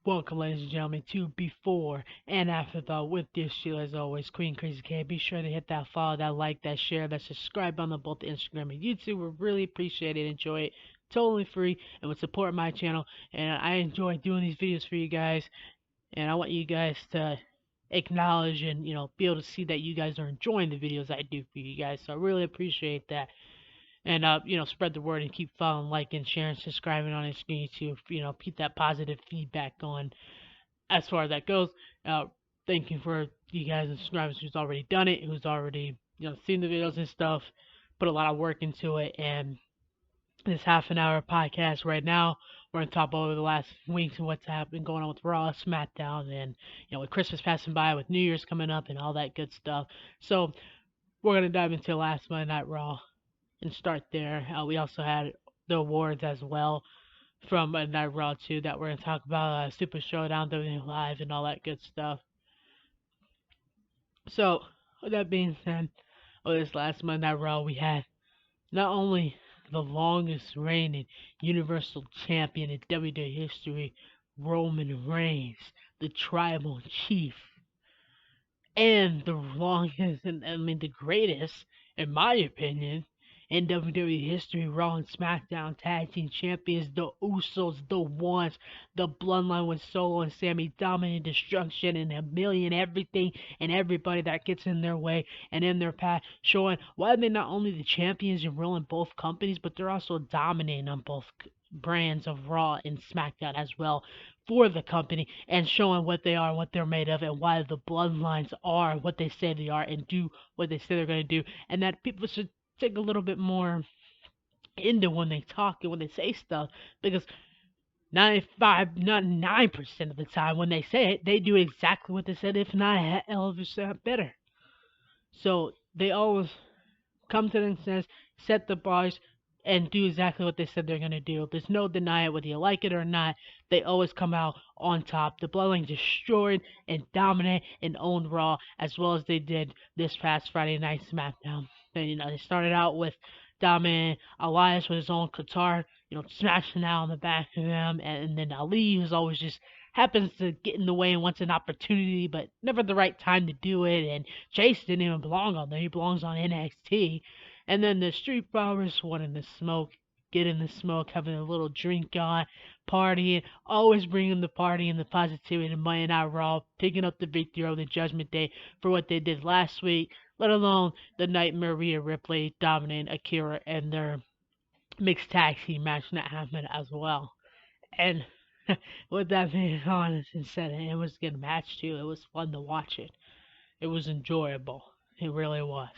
Welcome, ladies and gentlemen, to Before and Afterthought with this show, as always, Queen Crazy K. Be sure to hit that follow, that like, that share, that subscribe on both Instagram and YouTube. We really appreciate it, enjoy it, totally free, and would support my channel. And I enjoy doing these videos for you guys, and I want you guys to acknowledge and be able to see that you guys are enjoying the videos I do for you guys. So I really appreciate that. And spread the word and keep following, liking, sharing, subscribing on YouTube. Keep that positive feedback going as far as that goes. Uh, thank you for you guys and subscribers who's already done it, who's already seen the videos and stuff, put a lot of work into it. And this half an hour podcast right now, we're gonna talk over the last weeks and what's happened going on with Raw, SmackDown, and with Christmas passing by, with New Year's coming up, and all that good stuff. So we're gonna dive into last Monday Night Raw and start there. We also had the awards as well from Night Raw 2 that we're going to talk about, Super Showdown, WWE Live, and all that good stuff. So, with that being said, this last Monday Night Raw, we had not only the longest reigning Universal Champion in WWE history, Roman Reigns, the Tribal Chief, and the longest, and the greatest, in my opinion, in WWE history, Raw and SmackDown Tag Team Champions, the Usos, the Ones, the Bloodline with Solo and Sammy dominating destruction and a million everything and everybody that gets in their way and in their path, showing why they're not only the champions and ruling both companies, but they're also dominating on both brands of Raw and SmackDown as well for the company, and showing what they are, what they're made of, and why the bloodlines are what they say they are and do what they say they're going to do, and that people should take a little bit more into when they talk and when they say stuff, because 95, 99% of the time when they say it, they do exactly what they said, if not a hell of a better. So they always come to themselves, set the bars, and do exactly what they said they're going to do. There's no denying it, whether you like it or not. They always come out on top. The Bloodline destroyed and dominated and owned Raw, as well as they did this past Friday Night SmackDown. And, they started out with dominating Elias with his own guitar, smashing out on the back of him, and then Ali, who's always just happens to get in the way and wants an opportunity, but never the right time to do it. And Chase didn't even belong on there; he belongs on NXT. And then the Street Profits wanting the smoke, getting the smoke, having a little drink on, partying, always bringing the party and the positivity to Monday Night Raw, picking up the victory over the Judgment Day for what they did last week, let alone the Nightmare Rhea Ripley dominating Akira and their mixed tag team match that happened as well. And with that being honest and said, it was a good match too. It was fun to watch it. It was enjoyable. It really was.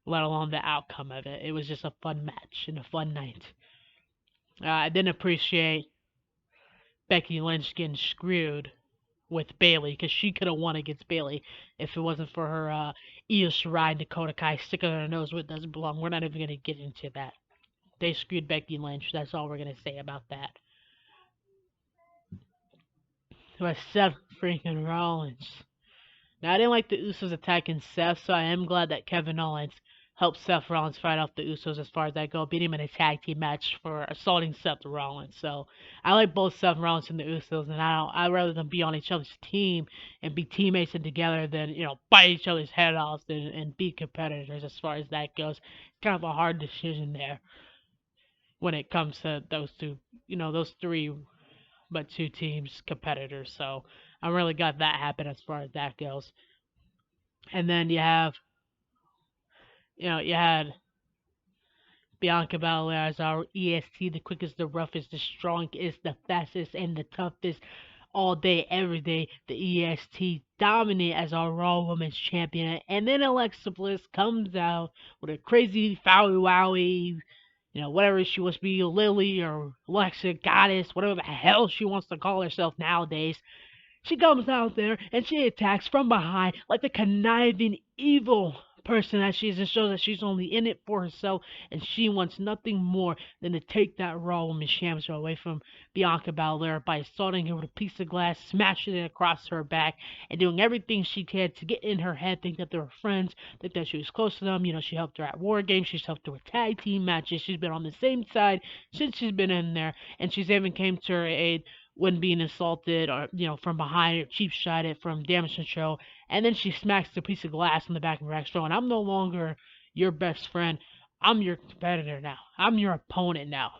Let alone the outcome of it. It was just a fun match and a fun night. I didn't appreciate Becky Lynch getting screwed with Bayley, because she could have won against Bayley if it wasn't for her Io Shirai and Dakota Kai sticking her nose where it doesn't belong. We're not even going to get into that. They screwed Becky Lynch. That's all we're going to say about that. But Seth freaking Rollins. Now, I didn't like the Usos attacking Seth, so I am glad that Kevin Owens helped Seth Rollins fight off the Usos as far as that go, beat him in a tag team match for assaulting Seth Rollins. So I like both Seth Rollins and the Usos, and I'd rather them be on each other's team and be teammates and together than bite each other's head off and be competitors as far as that goes. It's kind of a hard decision there when it comes to those two, those three, but two teams competitors. So I'm really glad that happened as far as that goes. And then you had Bianca Belair as our EST, the quickest, the roughest, the strongest, the fastest, and the toughest, all day, every day. The EST dominant as our Raw Women's Champion. And then Alexa Bliss comes out with a crazy fowie wowie, whatever she wants to be, Lily or Alexa Goddess, whatever the hell she wants to call herself nowadays. She comes out there and she attacks from behind like the conniving, evil person that she is. It shows that she's only in it for herself, and she wants nothing more than to take that Raw Women's Championship away from Bianca Belair by assaulting her with a piece of glass, smashing it across her back, and doing everything she can to get in her head, think that they were friends, think that she was close to them. She helped her at War Games, she's helped her with tag team matches, she's been on the same side since she's been in there, and she's even came to her aid when being assaulted or from behind or cheap shot it from damage control, and then she smacks the piece of glass in the back of her neck, and I'm no longer your best friend. I'm your competitor now. I'm your opponent now.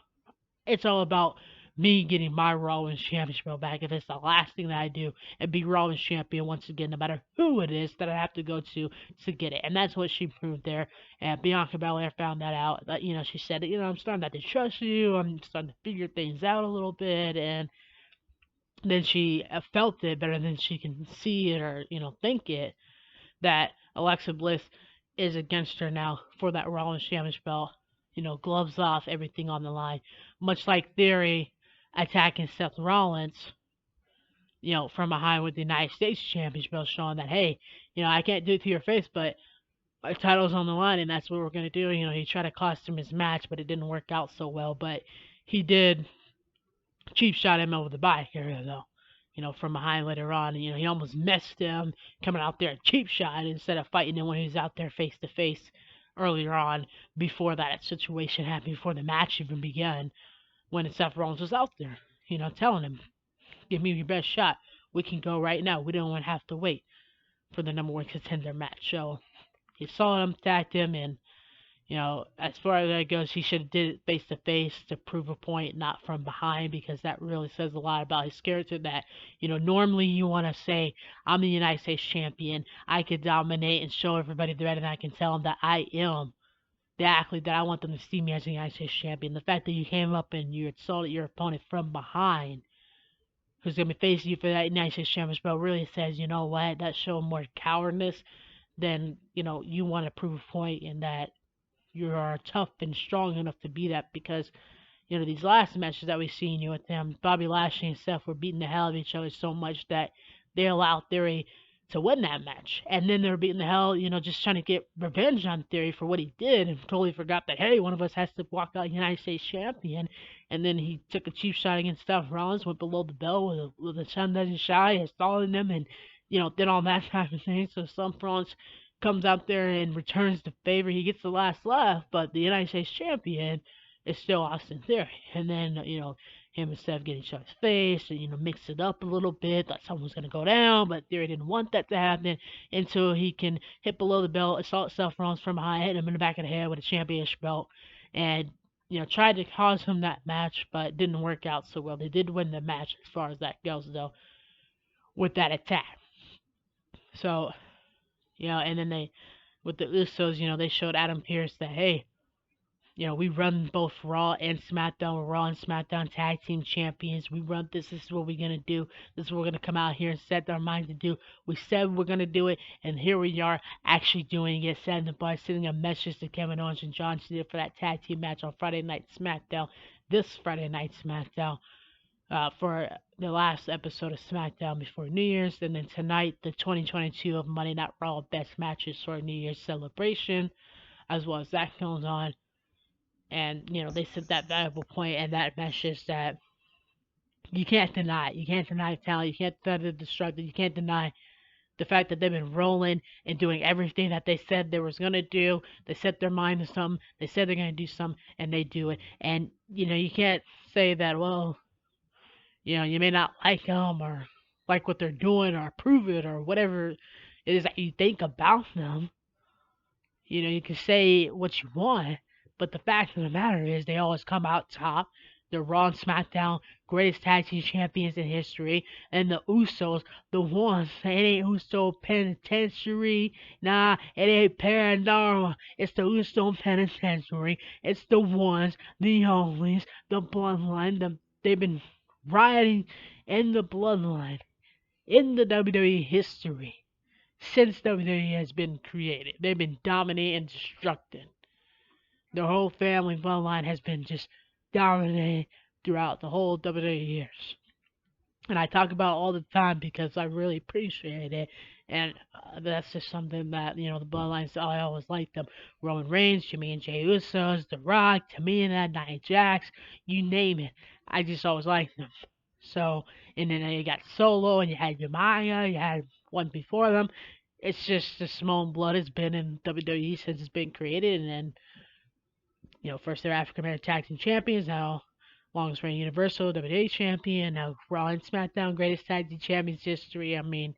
It's all about me getting my Raw Women's Championship back. If it's the last thing that I do, and be Raw Women's Champion once again, no matter who it is that I have to go to get it. And that's what she proved there. And Bianca Belair found that out. That she said, I'm starting not to trust you. I'm starting to figure things out a little bit, and then she felt it better than she can see it or think it, that Alexa Bliss is against her now for that Rollins Championship belt. Gloves off, everything on the line. Much like Theory attacking Seth Rollins, from behind with the United States Championship belt, showing that, hey, I can't do it to your face, but my title's on the line, and that's what we're going to do. He tried to cost him his match, but it didn't work out so well. But he did cheap shot him over the back area, though. From behind later on. He almost messed him coming out there cheap shot instead of fighting him when he was out there face to face earlier on before that situation happened, before the match even began, when Seth Rollins was out there, telling him, give me your best shot. We can go right now. We don't want to have to wait for the number one contender match. So he saw him, attacked him, and as far as that goes, he should have did it face to face to prove a point, not from behind, because that really says a lot about his character. That normally you want to say, I'm the United States champion, I could dominate and show everybody the red, and I can tell them that I am the athlete that I want them to see me as the United States champion. The fact that you came up and you assaulted your opponent from behind, who's gonna be facing you for that United States championship belt, really says, you know what, that showed more cowardness than you want to prove a point, in that you are tough and strong enough to be that, because these last matches that we've seen with them, Bobby Lashley and Seth were beating the hell out of each other so much that they allowed Theory to win that match, and then they were beating the hell, just trying to get revenge on Theory for what he did, and totally forgot that, hey, one of us has to walk out United States champion. And then he took a cheap shot against Seth Rollins, went below the belt with a sun doesn't shine, installing them, and did all that type of thing. So Seth Rollins comes out there and returns the favor. He gets the last laugh, but the United States champion is still Austin Theory. And then, him and Seth get each other's face and, mix it up a little bit. Thought someone was going to go down, but Theory didn't want that to happen until he can hit below the belt, assault Seth Rollins from behind, hit him in the back of the head with a championship belt, and, tried to cause him that match, but didn't work out so well. They did win the match as far as that goes, though, with that attack. So, and then they, with the Usos, they showed Adam Pearce that, hey, we run both Raw and SmackDown. We're Raw and SmackDown Tag Team Champions. We run this. This is what we're going to do. This is what we're going to come out here and set our minds to do. We said we're going to do it, and here we are actually doing it. Sending a message to Kevin Owens and John Cena for that tag team match on Friday Night SmackDown. This Friday Night SmackDown. For the last episode of SmackDown before New Year's, and then tonight, the 2022 of Monday Night Raw Best Matches for New Year's celebration, as well as that goes on. And, they said that valuable point and that message that you can't deny. You can't deny talent. You can't deny the destructive. You can't deny the fact that they've been rolling and doing everything that they said they was going to do. They set their mind to something. They said they're going to do something, and they do it. And, you can't say that, well, you may not like them or like what they're doing or approve it or whatever it is that you think about them. You can say what you want, but the fact of the matter is they always come out top. The Raw and SmackDown greatest tag team champions in history, and the Usos, the ones. It ain't Uso Penitentiary, nah, it ain't Paranormal. It's the Uso Penitentiary. It's the ones, the onlys, the bloodline. They've been riding in the bloodline in the WWE history since WWE has been created. They've been dominating and destructing. Their whole family bloodline has been just dominating throughout the whole WWE years. And I talk about it all the time because I really appreciate it. And that's just something that, the bloodlines, I always liked them. Roman Reigns, Jimmy and Jay Usos, The Rock, Tamina, Nia Jax, you name it. I just always liked them. So, and then you got Solo, and you had Yamaya, you had one before them. It's just the Samoan blood has been in WWE since it's been created, and then, first they're African American Tag Team Champions, now longest reigning Universal WWE Champion, now Raw and SmackDown Greatest Tag Team Champions history. I mean,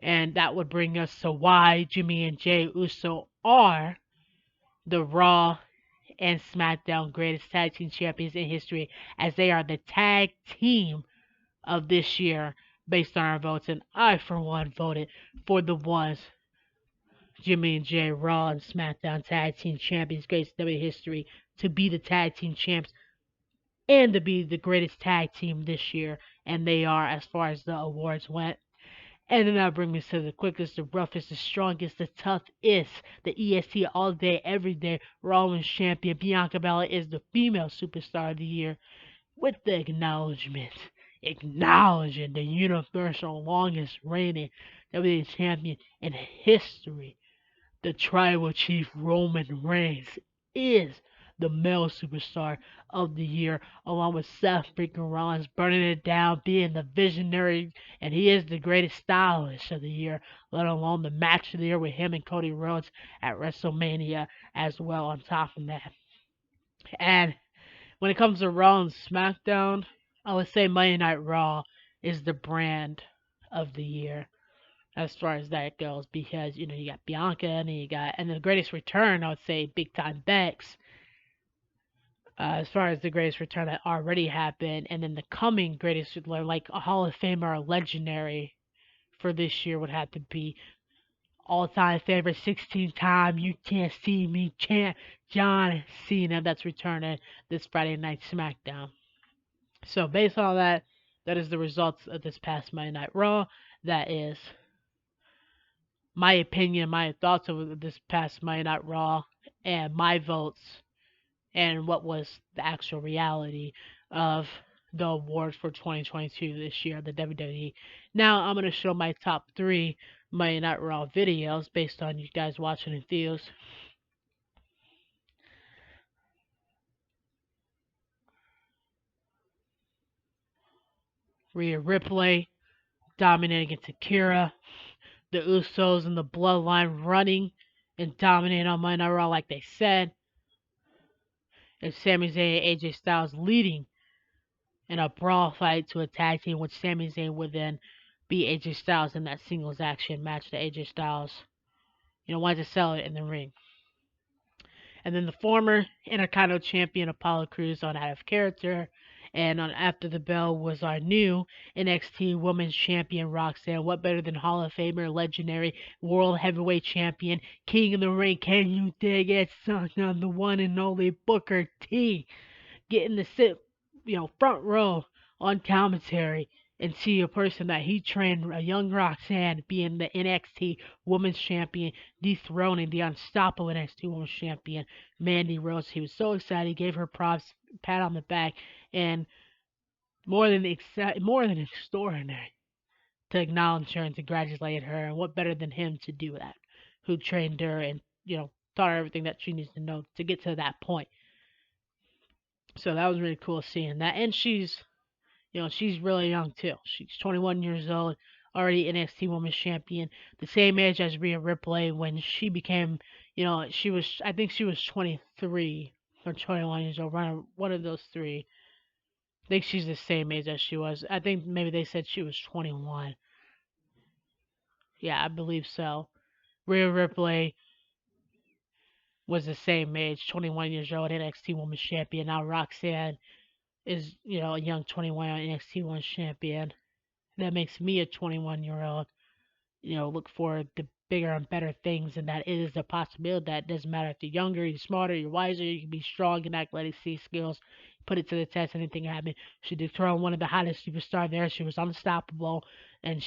and that would bring us to why Jimmy and Jay Uso are the Raw and SmackDown Greatest Tag Team Champions in history, as they are the tag team of this year based on our votes. And I, for one, voted for the ones Jimmy and Jay Raw and SmackDown Tag Team Champions, greatest WWE history, to be the tag team champs and to be the greatest tag team this year. And they are, as far as the awards went. And then that brings me to the quickest, the roughest, the strongest, the toughest, the EST all day, every day, Raw Women's Champion. Bianca Belair is the female superstar of the year with the acknowledging the universal longest reigning WWE champion in history. The tribal chief Roman Reigns is the male superstar of the year, along with Seth freaking Rollins burning it down, being the visionary, and he is the greatest stylist of the year, let alone the match of the year with him and Cody Rhodes at WrestleMania as well on top of that. And when it comes to Raw and SmackDown, I would say Monday Night Raw is the brand of the year as far as that goes, because you got Bianca and the greatest return, I would say Big Time Bex, as far as the greatest return that already happened, and then the coming greatest, like a Hall of Famer or legendary for this year, would have to be all time favorite 16-time you can't see me champ John Cena, that's returning this Friday night SmackDown. So based on that, that is the results of this past Monday Night Raw. That is my opinion, my thoughts of this past Monday Night Raw, and my votes, and what was the actual reality of the awards for 2022 this year, the WWE. Now I'm going to show my top 3 Monday Night Raw videos based on you guys watching in theaters. Rhea Ripley dominating against Akira, the Usos and the Bloodline running and dominating on Monday Night Raw like they said, and Sami Zayn and AJ Styles leading in a brawl fight to a tag team, which Sami Zayn would then beat AJ Styles in that singles action match that AJ Styles, wanted to sell it in the ring. And then the former Intercontinental Champion Apollo Crews on Out of Character, and on After the Bell was our new NXT Women's Champion Roxanne. What better than Hall of Famer, legendary World Heavyweight Champion, King of the Ring? Can you dig it, son? On the one and only Booker T, getting to sit, front row on commentary and see a person that he trained, a young Roxanne, being the NXT Women's Champion, dethroning the unstoppable NXT Women's Champion, Mandy Rose. He was so excited. He gave her props, pat on the back, and more than extraordinary to acknowledge her and to congratulate her. And what better than him to do that? Who trained her and taught her everything that she needs to know to get to that point. So that was really cool seeing that. And she's really young too. She's 21 years old, already NXT Women's Champion, the same age as Rhea Ripley when she became, I think she was 23 or 21 years old, one of those three. I think she's the same age as she was. I think maybe they said she was 21. Yeah, I believe so. Rhea Ripley was the same age, 21 years old, NXT Women's Champion. Now Roxanne is, a young 21 NXT Women's Champion. That makes me a 21-year-old, look for the bigger and better things, and that it is a possibility that it doesn't matter if you're younger, you're smarter, you're wiser, you can be strong in athletic skills, put it to the test, anything can happen. She dethroned one of the hottest superstars there. She was unstoppable, and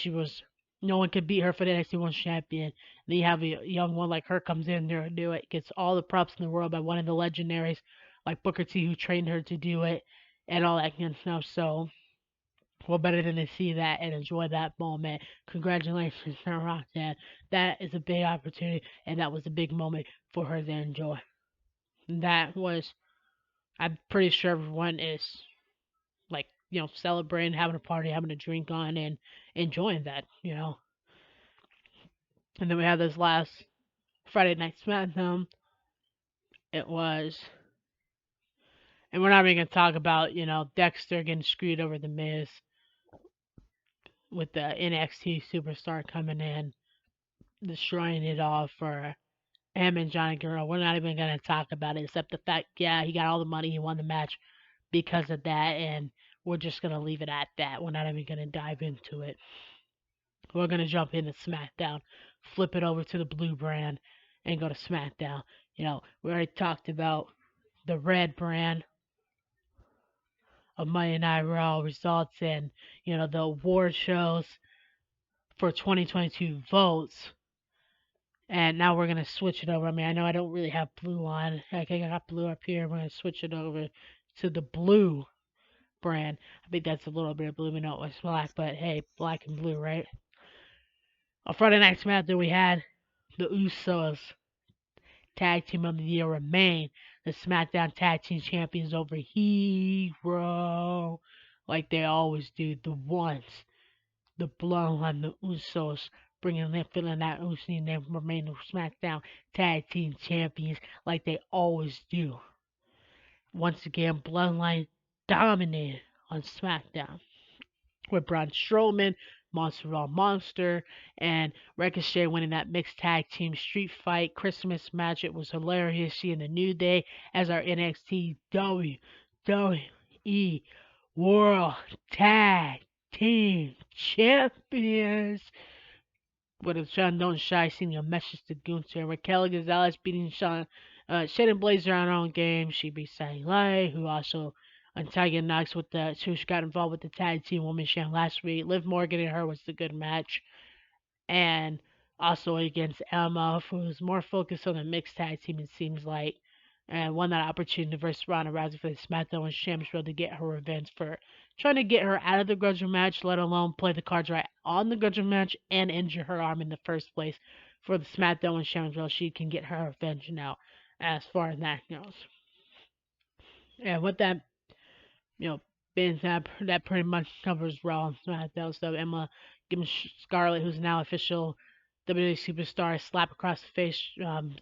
no one could beat her for the NXT Women's Champion. Then you have a young one like her comes in there and do it, gets all the props in the world by one of the legendaries like Booker T, who trained her to do it, and all that kind of stuff. So What better than to see that and enjoy that moment? Congratulations, Roxanne. That is a big opportunity, and that was a big moment for her to enjoy. That was, I'm pretty sure everyone is like, celebrating, having a party, having a drink on, and enjoying that. And then we had this last Friday Night SmackDown. It was, and we're not even gonna talk about Dexter getting screwed over the Miz with the NXT superstar coming in, destroying it all for him and Johnny Guerrero. We're not even gonna talk about it, except the fact, yeah, he got all the money, he won the match because of that, and we're just gonna leave it at that. We're not even gonna dive into it. We're gonna jump into SmackDown, flip it over to the blue brand, and go to SmackDown. We already talked about the red brand of Monday Night Raw results and the award shows for 2022 votes. And now we're gonna switch it over. I mean, I know I don't really have blue on. I think I got blue up here. We're gonna switch it over to the blue brand. I think that's a little bit of blue. We know it was black, but hey, black and blue, right? On Friday Night SmackDown, we had the Usos Tag Team of the Year remain the SmackDown Tag Team Champions over Hero, like they always do. The ones, the Bloodline, the Usos, bringing them, filling that Uso, and them remain the SmackDown Tag Team Champions, like they always do. Once again, Bloodline dominated on SmackDown with Braun Strowman, Monster Raw Monster, and Ricochet winning that mixed tag team street fight Christmas match. It was hilarious seeing the New Day as our NXT WWE World Tag Team Champions. With a Sean Don't Shy sending a message to Gunther and Raquel Gonzalez beating Shannon Blazer on her own game. She beat Sally Lai, who also antagonized who got involved with the tag team women's champ last week. Liv Morgan and her was the good match. And also against Emma, who was more focused on the mixed tag team, it seems like. And won that opportunity versus Ronda Rousey for the SmackDown Championship to get her revenge for trying to get her out of the grudge match, let alone play the cards right on the grudge match and injure her arm in the first place for the SmackDown Championship. She can get her revenge now, as far as that goes. And with that, you know, being that pretty much covers Raw and SmackDown stuff. Emma giving Scarlett, who's now official WWE superstar, a slap across the face.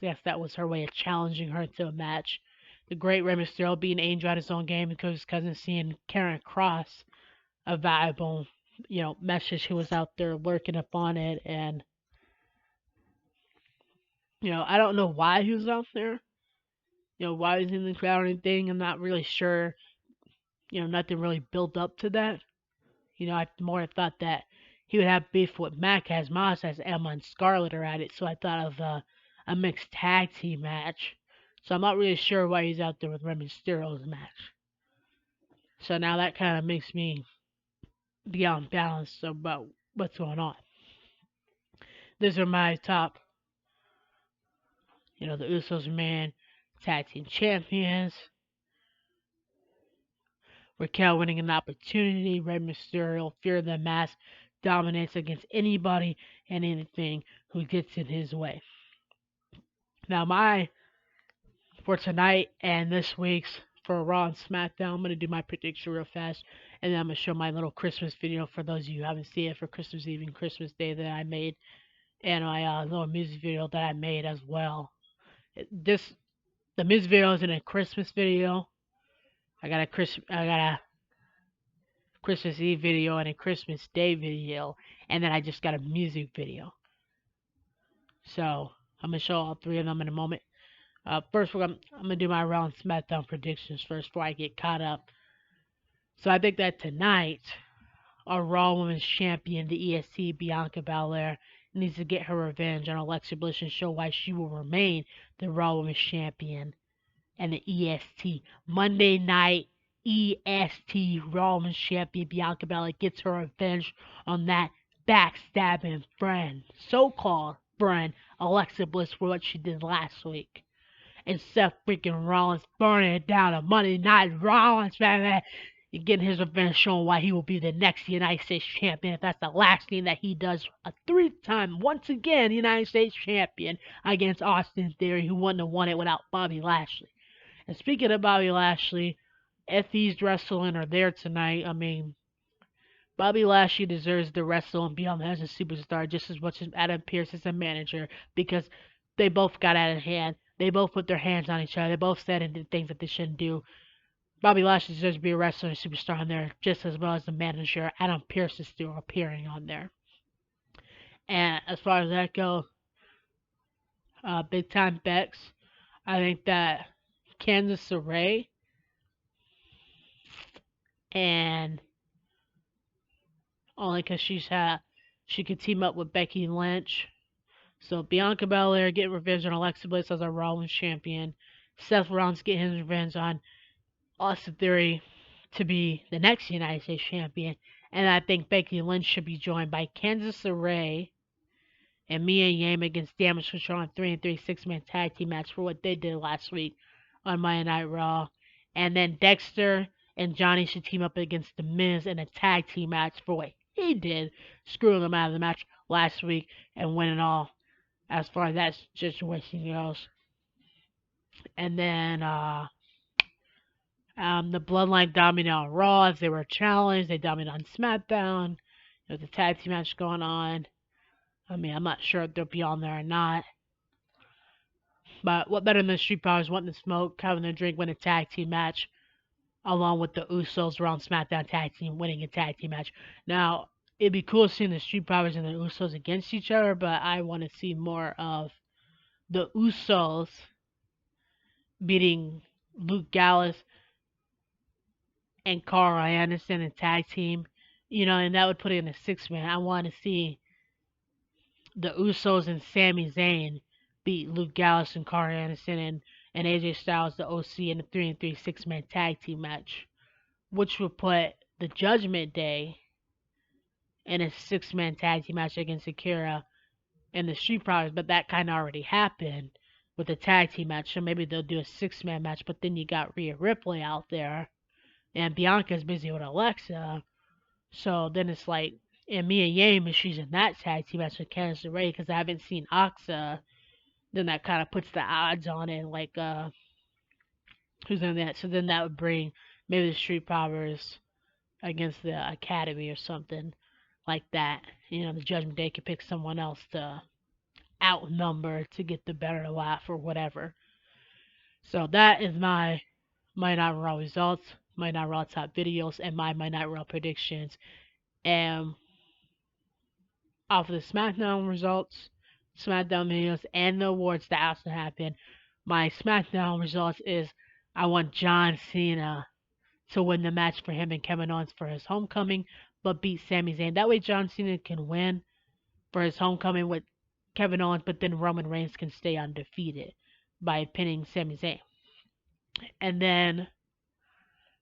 Yes, that was her way of challenging her to a match. The great Rey Mysterio being Angel at his own game because his cousin seeing Karen Cross, a valuable, message who was out there lurking up on it. And, I don't know why he was out there. Why he's in the crowd or anything. I'm not really sure. Nothing really built up to that. I more thought that he would have beef with Mac as Moss as Emma and Scarlett are at it, so I thought of a mixed tag team match. So I'm not really sure why he's out there with Rey Mysterio's match. So now that kind of makes me be unbalanced about what's going on. These are my top, the Usos man tag team champions. Raquel winning an opportunity. Rey Mysterio, fear of the mask, dominates against anybody and anything who gets in his way. Now, for tonight and this week's for Raw and SmackDown, I'm going to do my prediction real fast, and then I'm going to show my little Christmas video for those of you who haven't seen it for Christmas Eve and Christmas Day that I made, and my little music video that I made as well. The music video is in a Christmas video. I got a Christmas Eve video and a Christmas Day video, and then I just got a music video. So I'm gonna show all three of them in a moment. First, I'm gonna do my Raw and SmackDown predictions first before I get caught up. So I think that tonight, our Raw Women's Champion, the EST Bianca Belair, needs to get her revenge on Alexa Bliss and show why she will remain the Raw Women's Champion and the EST Monday Night EST Raw Women's Champion Bianca Belair gets her revenge on that backstabbing friend, so-called friend, Alexa Bliss, for what she did last week. And Seth freaking Rollins burning it down on Monday Night Rollins, man. getting his revenge, showing why he will be the next United States champion if that's the last thing that he does. A three-time, once again, United States champion against Austin Theory, who wouldn't have won it without Bobby Lashley. And speaking of Bobby Lashley, if he's wrestling or there tonight, I mean, Bobby Lashley deserves to wrestle and be on as a superstar just as much as Adam Pearce is a manager because they both got out of hand. They both put their hands on each other. They both said and did things that they shouldn't do. Bobby Lashley deserves to be a wrestler and superstar on there just as well as the manager. Adam Pearce is still appearing on there. And as far as that goes, big time bets. I think that Kansas LeRae and only because she could team up with Becky Lynch. So Bianca Belair getting revenge on Alexa Bliss as our Raw Women's Champion. Seth Rollins getting his revenge on Austin Theory to be the next United States Champion. And I think Becky Lynch should be joined by Candice LeRae and Mia Yim against Damage Control on 3 and 3 6-man tag team match for what they did last week on Monday Night Raw. And then Dexter and Johnny should team up against The Miz in a tag team match for what he did, screwing them out of the match last week and winning all as far as that situation goes. And then the Bloodline dominated on Raw as they were challenged. They dominated on SmackDown. There's a tag team match going on. I mean, I'm not sure if they'll be on there or not. But what better than the Street Profits wanting to smoke, having a drink, win a tag team match, along with the Usos around SmackDown tag team winning a tag team match. Now, it'd be cool seeing the Street Profits and the Usos against each other, but I want to see more of the Usos beating Luke Gallows and Carl Anderson in tag team, and that would put it in a 6-man. I want to see the Usos and Sami Zayn beat Luke Gallows and Carl Anderson and AJ Styles, the OC, in a 3 and 3 6-man tag team match, which would put the Judgment Day in a 6-man tag team match against Akira and the Street Profits, but that kind of already happened with the tag team match, so maybe they'll do a 6-man match, but then you got Rhea Ripley out there, and Bianca's busy with Alexa, so then it's like, and Mia Yim, if she's in that tag team match with Candice LeRae, because I haven't seen Alexa, then that kind of puts the odds on it, like, who's in that, so then that would bring maybe the Street Profits against the Academy or something like that. The Judgment Day could pick someone else to outnumber to get the better laugh or whatever. So that is my Night Raw results, my Night Raw top videos, and my Night Raw predictions. And off of the SmackDown results, SmackDown videos, and the awards that also happened, my SmackDown results is I want John Cena to win the match for him and Kevin Owens for his homecoming, but beat Sami Zayn. That way John Cena can win for his homecoming with Kevin Owens, but then Roman Reigns can stay undefeated by pinning Sami Zayn. And then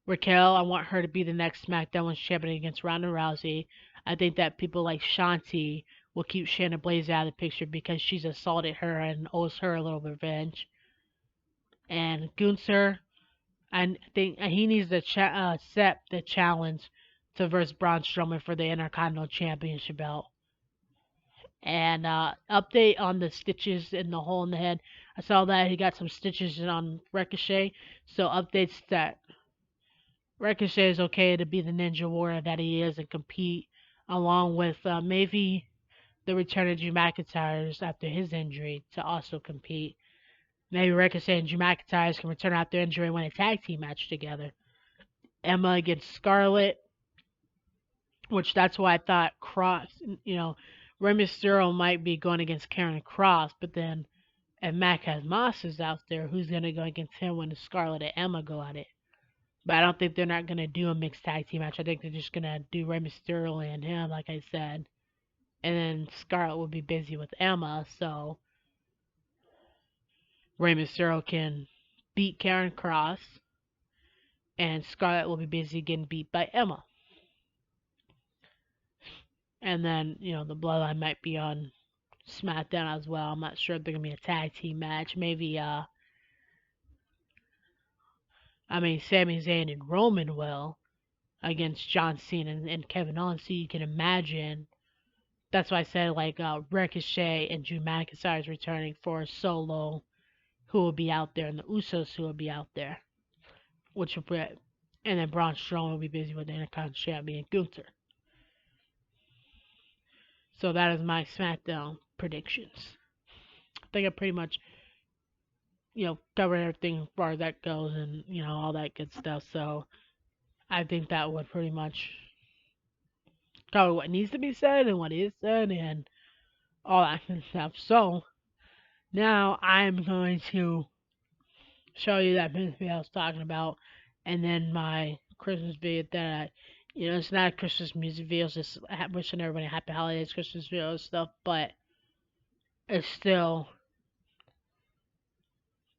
Raquel, I want her to be the next SmackDown Women's Champion against Ronda Rousey. I think that people like Shanti will keep Shayna Baszler out of the picture because she's assaulted her and owes her a little revenge. And Gunther, I think he needs to accept the challenge to verse Braun Strowman for the Intercontinental Championship belt. And update on the stitches in the hole in the head. I saw that he got some stitches on Ricochet. So updates that Ricochet is okay to be the Ninja Warrior that he is and compete along with maybe the return of Drew McIntyre after his injury to also compete. Maybe Ricochet and Drew McIntyre can return after injury and win a tag team match together. Emma against Scarlett, which that's why I thought Rey Mysterio might be going against Karen Cross, but then if Mac has Moss is out there, who's going to go against him when Scarlett and Emma go at it? But I don't think they're not going to do a mixed tag team match. I think they're just going to do Rey Mysterio and him, like I said. And then Scarlett will be busy with Emma, so Rey Mysterio can beat Karen Cross, and Scarlett will be busy getting beat by Emma. And then, the Bloodline might be on SmackDown as well. I'm not sure if they're going to be a tag team match. Maybe, Sami Zayn and Roman will. against John Cena and Kevin Owens. So you can imagine. That's why I said like Ricochet and Drew McIntyre is returning for Solo, who will be out there, and the Usos who will be out there, which will be, and then Braun Strowman will be busy with the Intercontinental Champion Gunther. So that is my SmackDown predictions. I think I pretty much, covered everything as far as that goes, and all that good stuff. So I think that would pretty much cover what needs to be said and what is said and all that kind of stuff. So now I'm going to show you that business video I was talking about, and then my Christmas video that it's not a Christmas music video, it's just wishing everybody happy holidays, Christmas video and stuff, but it's still,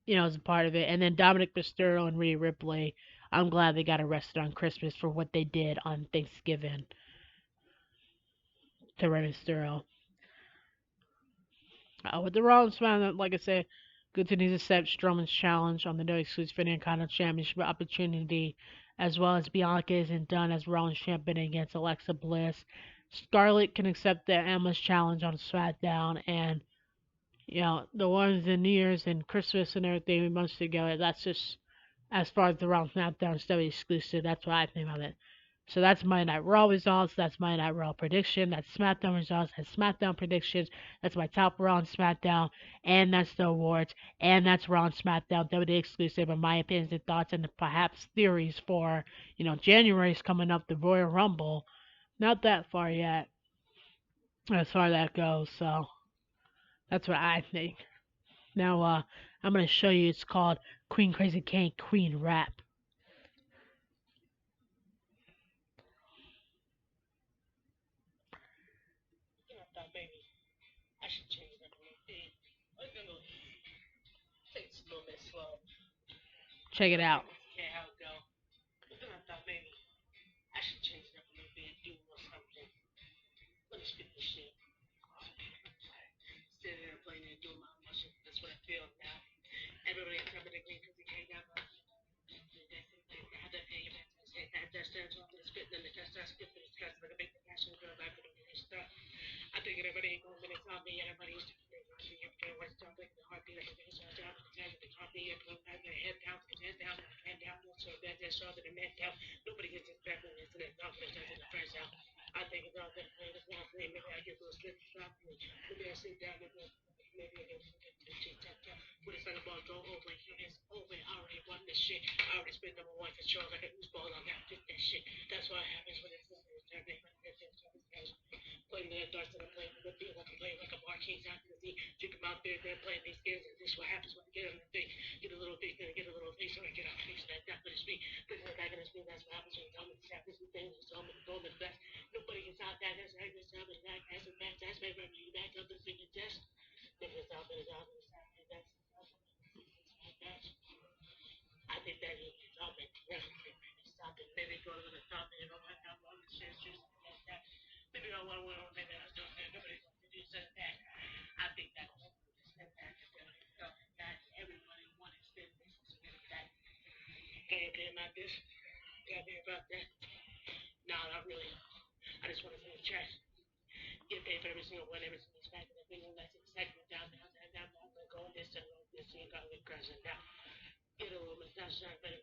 it's a part of it. And then Dominic Mysterio and Rhea Ripley, I'm glad they got arrested on Christmas for what they did on Thanksgiving to Rey Mysterio. With the Rollins man, like I said, continues to accept Strowman's challenge on the no exclusive Intercontinental Championship opportunity, as well as Bianca isn't done as Rollins champion against Alexa Bliss. Scarlett can accept the Emma's challenge on SmackDown, and the ones in New Year's and Christmas and everything months together. That's just as far as the Raw SmackDown stuff exclusive. That's what I think of it. So that's my Night Raw results. That's my Night Raw prediction. That's SmackDown results. That's SmackDown predictions. That's my top Raw and SmackDown. And that's the awards. And that's Raw and SmackDown WWE exclusive. And my opinions and thoughts and perhaps theories for, January's coming up, the Royal Rumble. Not that far yet as far as that goes. So that's what I think. Now, I'm going to show you. It's called Queen Krazy Kane Queen Rap. I should change that a little bit. Take this a little bit slow. Check it out. Okay, how it go? I thought maybe I should change it up a little bit, do a little something. Let me spit this shit. Sitting there playing and doing my shit. That's what I feel now. Everybody comes to the green because they can't have a. That's all I'm spitting in the test. That's good for the stress. Like a big passion girl back to the stuff. I think everybody ain't going to tell me. Everybody used to be everything what's done like the heartbeat of the things so down to the heartbeat and put back their head down, head down, hand down, so that they're stronger than man down. Nobody gets this back when it's in the confidence in the friends out. I think it's all that play this now. Maybe I get those slips stop me. Maybe I sit down and maybe I get the shit tapped out. When it's like a ball go over, it's over. I already won this shit. I already spent number one control like a loose ball. I got that shit. That's what happens when it's playing the darts that I'm playing with people. I'm playing like a marquee out to the sea. Drink them out there, they're playing these games, and this is what happens when I get on the thing. Get a little big, then I get a little face, and I get off face like that. But it's me. Putting it back in the screen, that's what happens when you tell me this happens. These things, it's all the golden best. Nobody gets out that. That's right. That's how it's back. That's a back. That's my memory. Back up the finger test. Niggas out there, out there, that's I think that is stop it. Yeah, stop it. Maybe go to the top and you know what? I'm on the shit, just like that. Maybe I want to maybe I was doing that. Nobody's going to do that. I think that step back and stuff that everybody wanted to spend this that. Can you hear about this? Can you hear about that? No, not really. I just want to see the chat. Get paid for every single one, every single smack, and everything that's in segment down, go this and this, and you got to get now. Get a little bit, that's not better.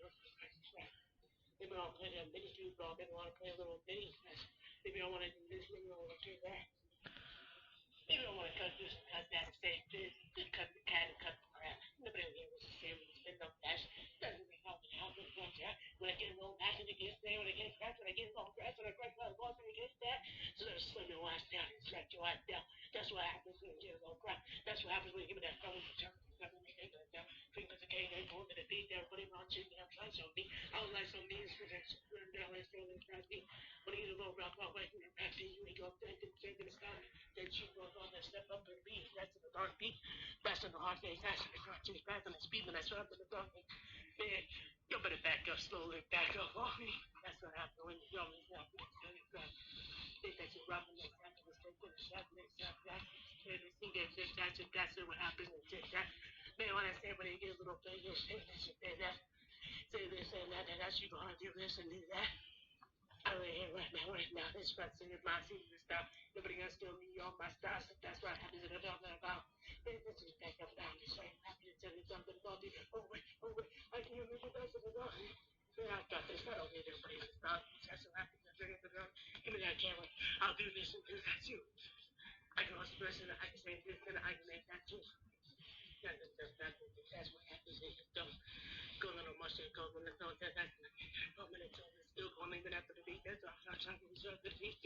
Maybe I'll play that mini street ball. Maybe I want to play a little mini. Maybe I want to do this. Maybe I want to do that. Maybe I want to cut this, cut that, say this, cut the cat and cut the crap. Nobody will hear what you say when you spend up that. Doesn't make out the house and front that. When I get a little passion against there, when I get scratched, when I get a little grass, when I crack my balls against that. So they'll slam your ass down and smack your ass down. That's what happens when you get a little crap. That's what happens when you give me that phone. Fingers okay, they go to the beat, everybody around you, I'm trying to be. I was like some means for that shit, down and still in front of me. When you get a little rock, my way, you're back to you, and go up there, and gonna stop me. Then she goes on and step up and beat, that's in the dark beat, that's in the hard face, that's in the crunch, it's back on the speed, and I swear up in the dark beat. Man, you better back up slowly, back up off me. That's what happened when you go, it's not good. Think that you're rocking that after the state of the shot, that. Everything that's what happens and that. Man, when I say when you get a little thing, you'll say this and that. Say this and that, and that's you gonna do this and do that. I'm here right now. This is my secret stuff. Nobody gonna steal me all my stuff. So that's what happens in the dog about. This is back up down this way. I'm happy to tell you something about it. Oh wait, I can remember the best of the dog. Yeah, I got this. I don't need everybody to stop. That's what happens. I'm drinking the dog. Give me that camera. I'll do this and do that too. I can also listen. I can say this and I can make that too. That's what happens in the dog. Go little mushroom, go little dog. That's what minute till it's still going even after the beat. That's all I'm trying to reserve the beat.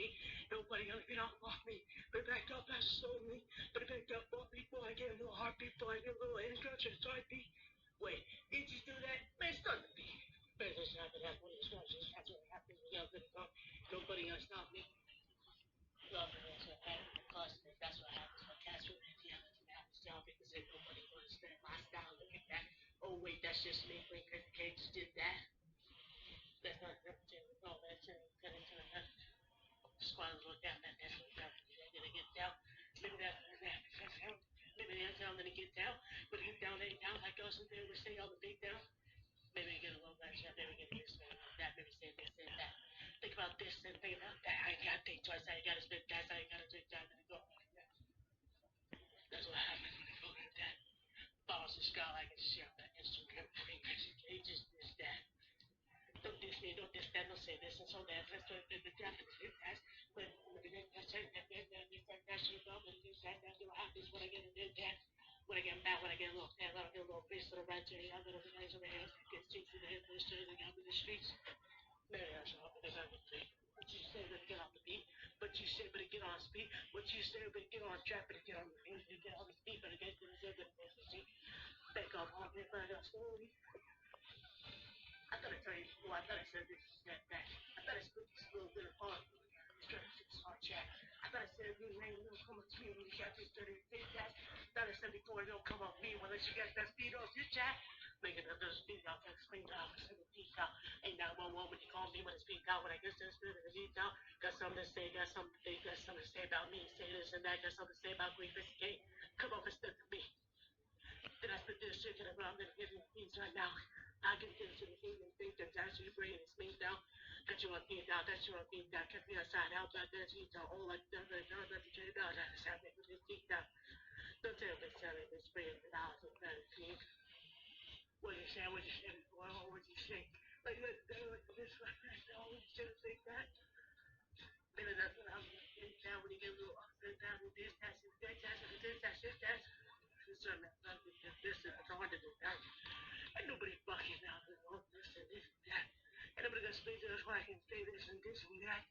Nobody gonna get off of me. But back up, that's slowly. But back up, off before I get a little heartbeat, before I get a little instruction. Start beat. Wait, did you do that? Man, start the beat. But it's not that one instructions. That's what happens when you're good to nobody gonna stop me. Love it. That's what happens. Because that's what happens. But that's what happens. Y'all because nobody gonna stand my style. Look at that. Oh wait, that's just me. Wait, cause the cage just did that. That's not representing no, that's squad look down, that's what happens. They're gonna get down. Maybe that's him. Maybe that's how I'm gonna get down. But get down, ain't down like us and they would say all the big down. Maybe get a little bit maybe get this, maybe that, maybe say this and that. Think about this and think about that. I gotta think twice, I gotta spit that, I gotta think that, and go like that. That's what happens when you go like that. Follow subscribe, like and share on that Instagram. It just is that. Don't diss me, don't diss that, don't say this and so that. Let's do it, the Japanese hit that. But that's your dog, and that's what happens when I get a new that. When I get mad, when I get a little mad, when I get a little pissed to the right to the other, the guys over here, get chased in the head, the street, the guy in the streets. Maybe that's all, because I'm a thing. What you say, better get off the beat. What you say, better get on speed. What you say, better get on track, better get on the beat, better get on the speed, better get to the better get to the back up on me, better slowly. I thought I tell you, well, I thought I said this, that. I thought I split this little bit apart. It's trying to fix our chat. I thought I said you ain't gonna come up to me when you got this dirty big that. I thought I said before it don't come up me unless you got that speed off your chat. Making up those speed out, that screen out, send the peak out. Ain't 911 when you call me when it's peak out. When I get to the spirit of the beat out, got something to say, got something to think, got something to say about me. Say this and that, got something to say about Green Fiscate. Come over and step to me. Then I spit this shit and I'm gonna give you things right now. I can get to the thing and think that that's your brain is me down. Got you on me down, that's you on me down. Kept me outside out, but that's you down. All like that, let me tell you down. That's how they put this deep down. Don't tell me, tell me, this brain is out of that thing. What you say, what you say? Like this, like that, no, you shouldn't think that. Maybe that's what I'm getting down when you get a little upset down with this, that's. This is the one to do that. Ain't nobody fucking out there on this and this and that. Ain't nobody gonna speak to us why I can say this and this and that.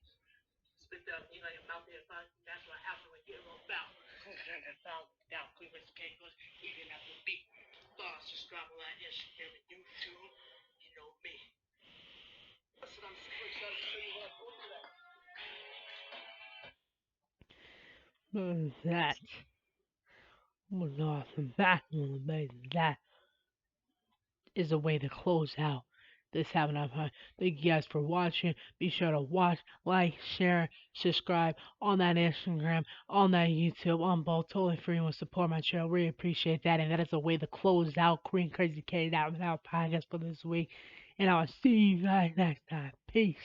Spit up, you know, your mouth there, fun. That's what happened when you get a little foul. Turn that foul down, quick as cake goes, even after beat. Thoughts, subscribe on that Instagram and YouTube. You know me. That's what I'm super excited to show you what I'm doing. That was awesome. That was amazing. That is a way to close out this Haven't I Heard. Thank you guys for watching. Be sure to watch, like, share, subscribe on that Instagram, on that YouTube, on both. Totally free and will support my channel. Really appreciate that. And that is a way to close out Green Crazy K out podcast for this week. And I'll see you guys next time. Peace.